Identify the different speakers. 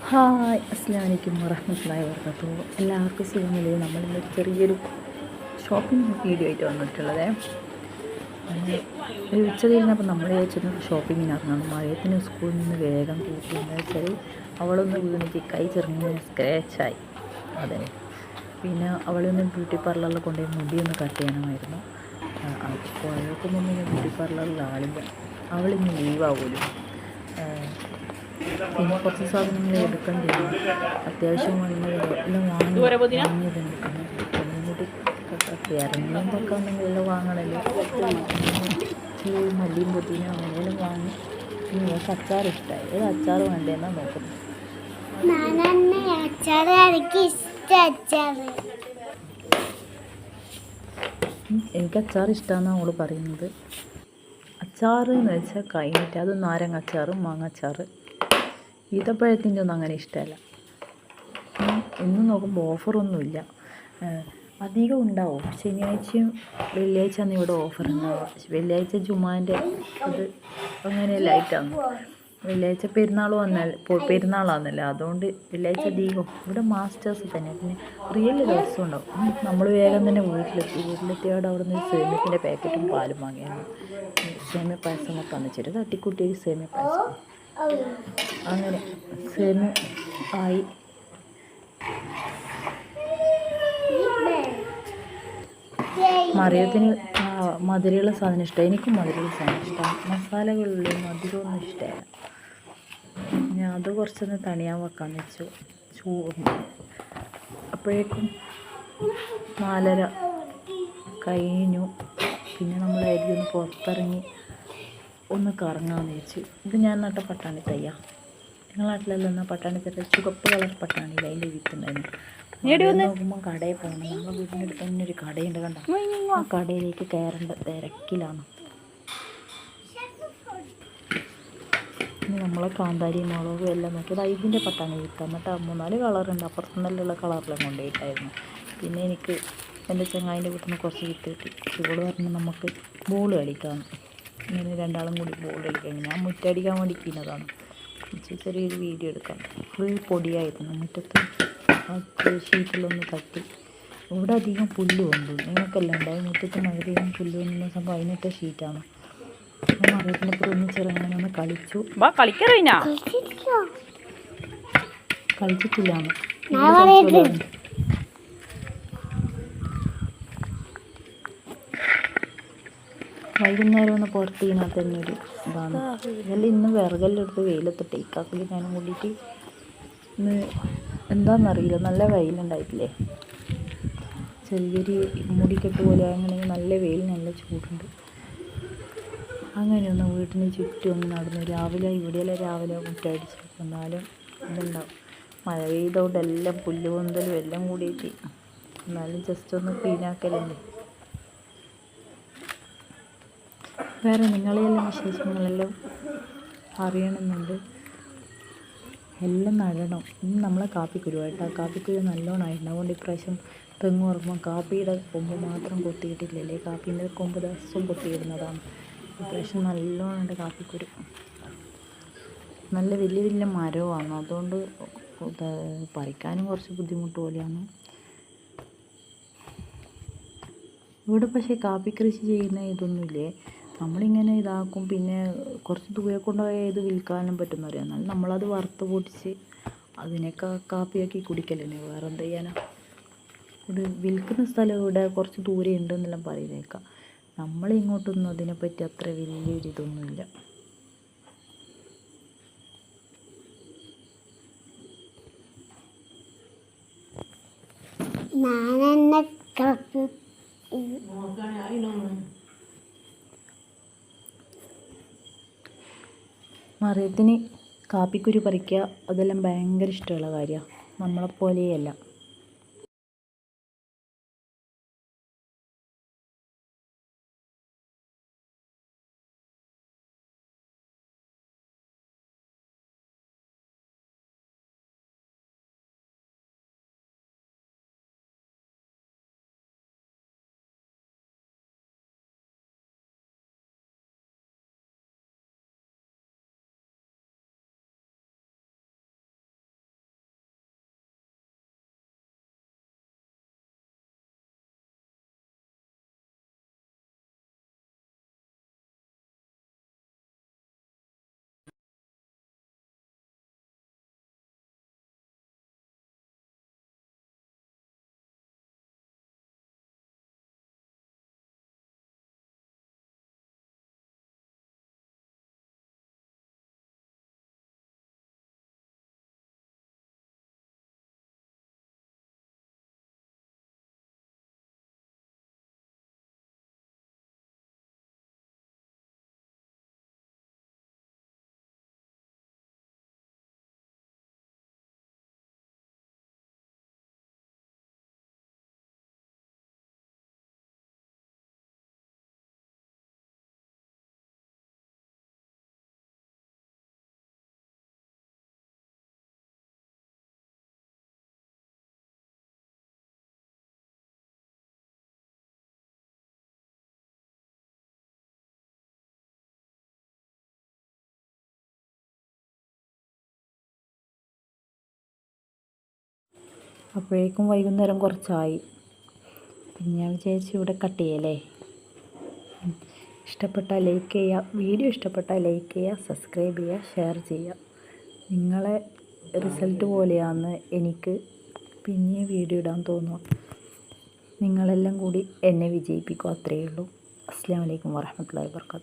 Speaker 1: Hi അസ്സലാമു അലൈക്കും വറഹ്മത്തുള്ളാഹി വബറകാതുഹു. എല്ലാവർക്കും സുഖമില്ലേ? നമ്മളിന്ന് ചെറിയൊരു ഷോപ്പിംഗ് വീഡിയോ ആയിട്ട് വന്നിട്ടുള്ളത്. ഒരു ഉച്ച കഴിഞ്ഞപ്പോൾ നമ്മൾ വിചാരിച്ചത് ഷോപ്പിങ്ങിന് ഇറങ്ങണം. മഴയത്തിന് സ്കൂളിൽ നിന്ന് വേഗം കൂട്ടി. എന്താ വെച്ചാൽ അവളൊന്ന് വീണിട്ട് കൈ ചെറുങ്ങനെ സ്ക്രാച്ചായി. അതെ, പിന്നെ അവളൊന്ന് ബ്യൂട്ടി പാർലറിൽ കൊണ്ടുപോയി മുടിയൊന്ന് കട്ട് ചെയ്യണമായിരുന്നു. പോയപ്പോൾ പിന്നെ ബ്യൂട്ടി പാർലറിൽ ആളില്ല. അവളിന്ന് ലീവാകുമല്ലോ. പിന്നെ കുറച്ച് സാധനങ്ങൾ എടുക്കേണ്ടി വന്നു. അത്യാവശ്യം എല്ലാം വാങ്ങിയതുണ്ട്. പിന്നെ മുടി ഇറങ്ങിയതൊക്കെ ഉണ്ടെങ്കിൽ എല്ലാം വാങ്ങണമല്ലോ. മല്ലിയും പുതിന അങ്ങനെയെല്ലാം വാങ്ങി. പിന്നെ എനിക്ക് അച്ചാർ ഇഷ്ടമായി. ഏത് അച്ചാർ വേണ്ടതെന്നാണ് നോക്കുന്നത്. എനിക്ക് അച്ചാർ ഇഷ്ടമാണെന്നാണ് അവൾ പറയുന്നത്. അച്ചാർ എന്ന് വെച്ചാൽ കഴിഞ്ഞിട്ട് അത് നാരങ്ങ അച്ചാർ, മാങ്ങ അച്ചാർ, ഈത്തപ്പഴത്തിൻ്റെ ഒന്നും അങ്ങനെ ഇഷ്ടമല്ല. ഇന്ന് നോക്കുമ്പോൾ ഓഫറൊന്നുമില്ല. അധികം ഉണ്ടാവും. ശനിയാഴ്ചയും വെള്ളിയാഴ്ച ആണ് ഇവിടെ ഓഫർ ഉണ്ടാവുക. വെള്ളിയാഴ്ച ജുമാൻ്റെ അത് അങ്ങനെയല്ല ആയിട്ടാണ്. വെള്ളിയാഴ്ച പെരുന്നാളാണെന്നല്ലോ, അതുകൊണ്ട് വെള്ളിയാഴ്ച അധികം ഇവിടെ മാസ്റ്റേഴ്സ് തന്നെ. പിന്നെ റിയൽ ദിവസം ഉണ്ടാവും. നമ്മൾ വേഗം തന്നെ വീട്ടിലെത്തിയോടെ അവിടെ നിന്ന് സേമിയത്തിൻ്റെ പാക്കറ്റും പാലും വാങ്ങിയായിരുന്നു. സേമിയ പായസം വെക്കാന്ന് വെച്ചിട്ട് തട്ടിക്കുട്ടി സേമിയ പായസം. അങ്ങനെ സേമിയ ആയി. മറിയത്തിന് മധുരമുള്ള സാധനം ഇഷ്ടമാണ്. എനിക്കും മധുരമുള്ള സാധനം ഇഷ്ടമാണ്. മസാലകളിലൊന്നും അധികമൊന്നും ഇഷ്ടമല്ല. ഞാൻ അത് കുറച്ചൊന്ന് തണിയാൻ വെക്കാമെന്ന് വെച്ചു. അപ്പോഴേക്കും 4:30 കഴിഞ്ഞു. പിന്നെ നമ്മളായിരിക്കും ഒന്ന് പുറത്തിറങ്ങി ഒന്ന് കറങ്ങാമെന്ന് വെച്ചു. ഇത് ഞാൻ നട്ട പട്ടാണി തയ്യാ. നിങ്ങളുടെ നാട്ടിലെല്ലാം എന്നാൽ പട്ടാണി തട്ട ചുവപ്പ് കളർ പട്ടാണിയില്ല, അതിൻ്റെ വിത്തുണ്ടായിരുന്നു. നോക്കുമ്പോൾ കടയിൽ പോകണം. നമ്മളെ വീടിൻ്റെ അടുത്ത് തന്നെ ഒരു കടയുണ്ട്, കണ്ട. ആ കടയിലേക്ക് കയറേണ്ട തിരക്കിലാണ്. ഇനി നമ്മളെ കാന്താരി മുളകും എല്ലാം നോക്കിയത് ഇതിൻ്റെ പട്ടാണി വിത്ത്. എന്നിട്ട് 3-4 കളറുണ്ട്. അപ്പുറത്ത് നിന്നെല്ലാം കളറിലും കൊണ്ടുപോയിട്ടായിരുന്നു. പിന്നെ എനിക്ക് എൻ്റെ ചങ്ങാതിൻ്റെ വീട്ടിൽ നിന്ന് കുറച്ച് വിത്ത് കിട്ടി. ഇവള് പറഞ്ഞ് നമുക്ക് ബോൾ കളിക്കാമെന്ന്. ഇങ്ങനെ രണ്ടാളും കൂടി ബോൾ കളിക്കാം. ഞാൻ മുറ്റടിക്കാൻ വേണ്ടി ചെയ്യുന്നതാണ്. ചെറിയൊരു വീഡിയോ എടുക്കാം. ഫുൾ പൊടിയായിരുന്നു മുറ്റത്ത്. ഷീറ്റിലൊന്ന് തട്ടി. ഇവിടെ അധികം പുല്ല് വന്നു. നിങ്ങൾക്കെല്ലാം ഉണ്ടായി മുറ്റത്ത് മഴയും പുല്ല് വന്ന സംഭവം അതിനിട്ട ഷീറ്റാണ്. മറിയത്തിൻ്റെ അപ്പുറം ഒന്നിച്ചിറങ്ങാനൊന്ന് കളിച്ചു. കളിച്ചിട്ടില്ലാന്ന് വൈകുന്നേരം ഒന്ന് പുറത്ത് ഇതിനകത്ത് തന്നെ ഒരു ഇതാണ്. ഇതെല്ലാം ഇന്ന് വിറകെല്ലാം എടുത്ത് വെയിലത്തിട്ട് ഇക്കാക്കിൽ ഞാനും കൂടിയിട്ട് ഇന്ന് എന്താണെന്നറിയില്ല, നല്ല വെയിലുണ്ടായിട്ടില്ലേ. ചെറിയൊരു മുടിക്കെട്ട് പോലെ അങ്ങനെ നല്ല വെയിൽ, നല്ല ചൂടുണ്ട്. അങ്ങനെയൊന്ന് വീട്ടിന് ചുറ്റും ഒന്ന് നടന്നു. ഇവിടെയെല്ലാം രാവിലെ മുറ്റടിച്ച് എന്നാലും ഇതുണ്ടാവും. മഴ പെയ്തോണ്ട് എല്ലാം പുല്ല് പൊന്തലും എല്ലാം കൂടിയിട്ട് എന്നാലും ജസ്റ്റ് ഒന്ന് ക്ലീനാക്കലുണ്ട്. വേറെ നിങ്ങളെല്ലാം വിശേഷങ്ങളെല്ലാം അറിയണമെന്നുണ്ട്. എല്ലാം നടണം. ഇന്ന് നമ്മളെ കാപ്പിക്കുരുവായിട്ടാ. കാപ്പിക്കുരു നല്ലോണം ആയിട്ടുണ്ട്. അതുകൊണ്ട് ഇപ്രാവശ്യം തെങ്ങ് ഉറങ്ങുമ്പോൾ കാപ്പിയുടെ കൊമ്പ് മാത്രം കൊത്തിയിട്ടില്ലല്ലേ. കാപ്പീൻ്റെ കൊമ്പ് ദിവസവും കൊത്തിയിടുന്നതാണ്. ഇപ്രാവശ്യം നല്ലോണം ഉണ്ട് കാപ്പിക്കുരു. നല്ല വലിയ വലിയ മരമാണ്. അതുകൊണ്ട് പറിക്കാനും കുറച്ച് ബുദ്ധിമുട്ട് പോലെയാണ്. ഇവിടെ പക്ഷേ കാപ്പി കൃഷി ചെയ്യുന്ന ഇതൊന്നുമില്ലേ. നമ്മളിങ്ങനെ ഇതാക്കും. പിന്നെ കുറച്ച് ദൂരെ കൊണ്ടുപോയാൽ ഇത് വിൽക്കാനും പറ്റുമെന്ന് അറിയാം. എന്നാൽ നമ്മളത് വറുത്ത് പൊടിച്ച് അതിനൊക്കെ കാപ്പിയാക്കി കുടിക്കല്ലേ. വേറെ എന്ത് ചെയ്യാനാ. ഇത് വിൽക്കുന്ന സ്ഥലം ഇവിടെ കുറച്ച് ദൂരെ ഉണ്ടെന്നെല്ലാം പറയുന്നേക്കാം. നമ്മളിങ്ങോട്ടൊന്നും അതിനെപ്പറ്റി അത്ര വലിയൊരിതൊന്നുമില്ല. മറിയത്തിന് കാപ്പിക്കുരു പറിക്കുക അതെല്ലാം ഭയങ്കര ഇഷ്ടമുള്ള കാര്യമാണ്. നമ്മളെപ്പോലെയല്ല. അപ്പോഴേക്കും വൈകുന്നേരം കുറച്ചായി. പിന്നെ ഞാൻ വിചാരിച്ചു ഇവിടെ കട്ട് ചെയ്യല്ലേ. ഇഷ്ടപ്പെട്ടാൽ ലൈക്ക് ചെയ്യുക, വീഡിയോ ഇഷ്ടപ്പെട്ടാൽ ലൈക്ക് ചെയ്യുക, സബ്സ്ക്രൈബ് ചെയ്യുക, ഷെയർ ചെയ്യുക. നിങ്ങളെ റിസൾട്ട് പോലെയാണ് എനിക്ക് പിന്നെ വീഡിയോ ഇടാൻ തോന്നുക. നിങ്ങളെല്ലാം കൂടി എന്നെ വിജയിപ്പിക്കും, അത്രയേ ഉള്ളൂ. അസ്സലാമു അലൈക്കും വറഹ്മത്തുള്ളാഹി വബറകാതുഹു.